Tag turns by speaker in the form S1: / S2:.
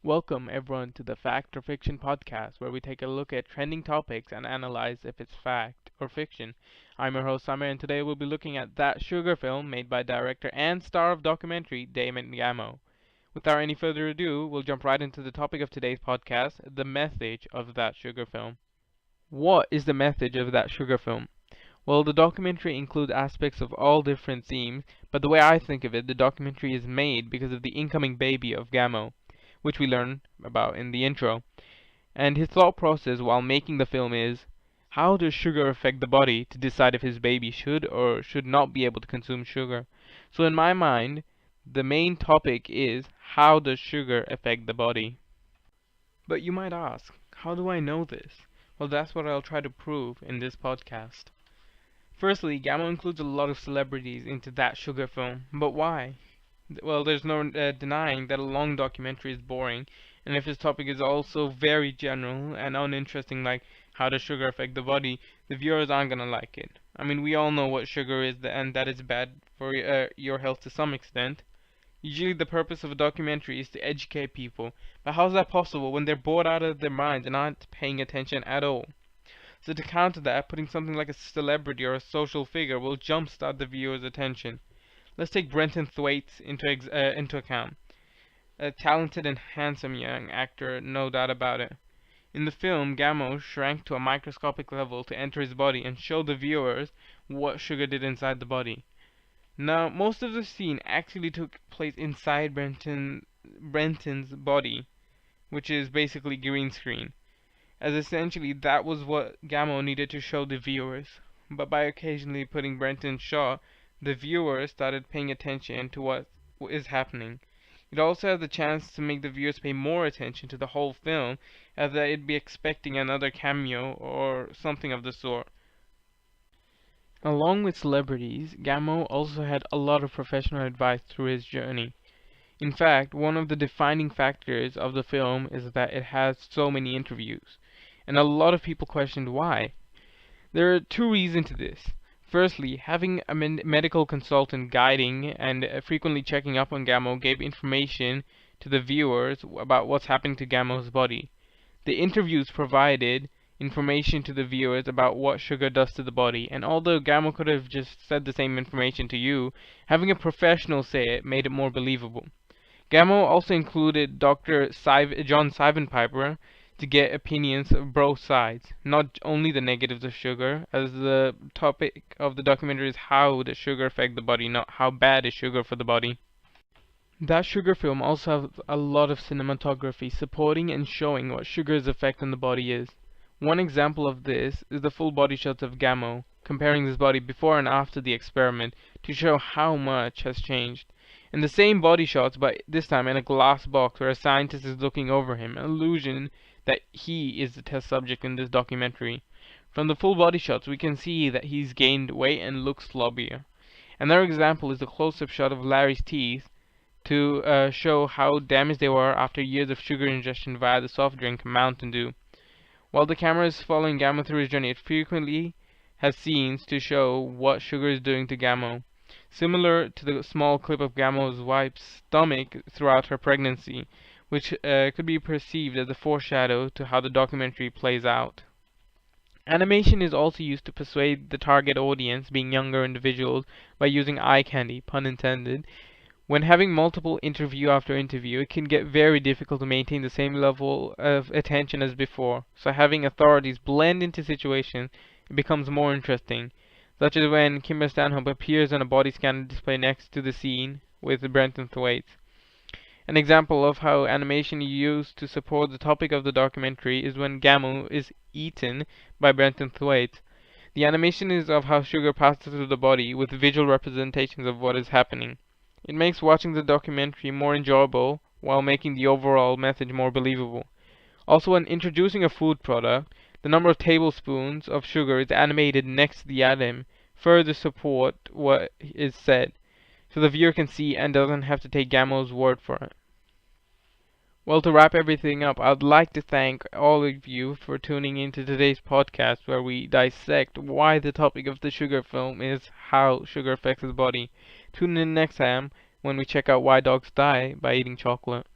S1: Welcome everyone to the Fact or Fiction podcast, where we take a look at trending topics and analyze if it's fact or fiction. I'm your host Samir, and today we'll be looking at That Sugar film made by director and star of documentary Damon Gamo. Without any further ado, we'll jump right into the topic of today's podcast, the message of That Sugar film. What is the message of That Sugar film? Well, the documentary includes aspects of all different themes, but the way I think of it, the documentary is made because of the incoming baby of Gamo, which we learn about in the intro. And his thought process while making the film is, how does sugar affect the body to decide if his baby should or should not be able to consume sugar? So in my mind, the main topic is, how does sugar affect the body? But you might ask, how do I know this? Well, that's what I'll try to prove in this podcast. Firstly, Gamo includes a lot of celebrities into That Sugar film, but why? Well, there's no denying that a long documentary is boring, and if his topic is also very general and uninteresting, like how does sugar affect the body, the viewers aren't gonna like it. I mean, we all know what sugar is and that it's bad for your health to some extent. Usually the purpose of a documentary is to educate people, but how is that possible when they're bored out of their minds and aren't paying attention at all? So to counter that, putting something like a celebrity or a social figure will jumpstart the viewer's attention. Let's take Brenton Thwaites into account. A talented and handsome young actor, no doubt about it. In the film, Gamo shrank to a microscopic level to enter his body and show the viewers what sugar did inside the body. Now, most of the scene actually took place inside Brenton's body, which is basically green screen, as essentially that was what Gamo needed to show the viewers. But by occasionally putting Brenton's shot, the viewers started paying attention to what is happening. It also has the chance to make the viewers pay more attention to the whole film, as they'd be expecting another cameo or something of the sort. Along with celebrities, Gamo also had a lot of professional advice through his journey. In fact, one of the defining factors of the film is that it has so many interviews, and a lot of people questioned why. There are two reasons to this. Firstly, having a medical consultant guiding and frequently checking up on Gamo gave information to the viewers about what's happening to Gamo's body. The interviews provided information to the viewers about what sugar does to the body, and although Gamo could have just said the same information to you, having a professional say it made it more believable. Gamo also included Dr. John Siebenpiper to get opinions of both sides, not only the negatives of sugar, as the topic of the documentary is how does sugar affect the body, not how bad is sugar for the body. That Sugar film also has a lot of cinematography supporting and showing what sugar's effect on the body is. One example of this is the full body shots of Gamo, comparing his body before and after the experiment to show how much has changed. In the same body shots, but this time in a glass box where a scientist is looking over him, an illusion that he is the test subject in this documentary. From the full body shots, we can see that he's gained weight and looks slobbier. Another example is the close-up shot of Larry's teeth to show how damaged they were after years of sugar ingestion via the soft drink Mountain Dew. While the camera is following Gamo through his journey, it frequently has scenes to show what sugar is doing to Gamo, similar to the small clip of Gamo's wife's stomach throughout her pregnancy, which could be perceived as a foreshadow to how the documentary plays out. Animation is also used to persuade the target audience, being younger individuals, by using eye candy, pun intended. When having multiple interview after interview, it can get very difficult to maintain the same level of attention as before, so having authorities blend into situations, it becomes more interesting, such as when Kimber Stanhope appears on a body scanner display next to the scene with Brenton Thwaites. An example of how animation is used to support the topic of the documentary is when Gamo is eaten by Brenton Thwaites. The animation is of how sugar passes through the body with visual representations of what is happening. It makes watching the documentary more enjoyable while making the overall message more believable. Also, when introducing a food product, the number of tablespoons of sugar is animated next to the item, further support what is said, so the viewer can see and doesn't have to take Gamo's word for it. Well, to wrap everything up, I'd like to thank all of you for tuning into today's podcast where we dissect why the topic of the sugar film is how sugar affects the body. Tune in next time when we check out why dogs die by eating chocolate.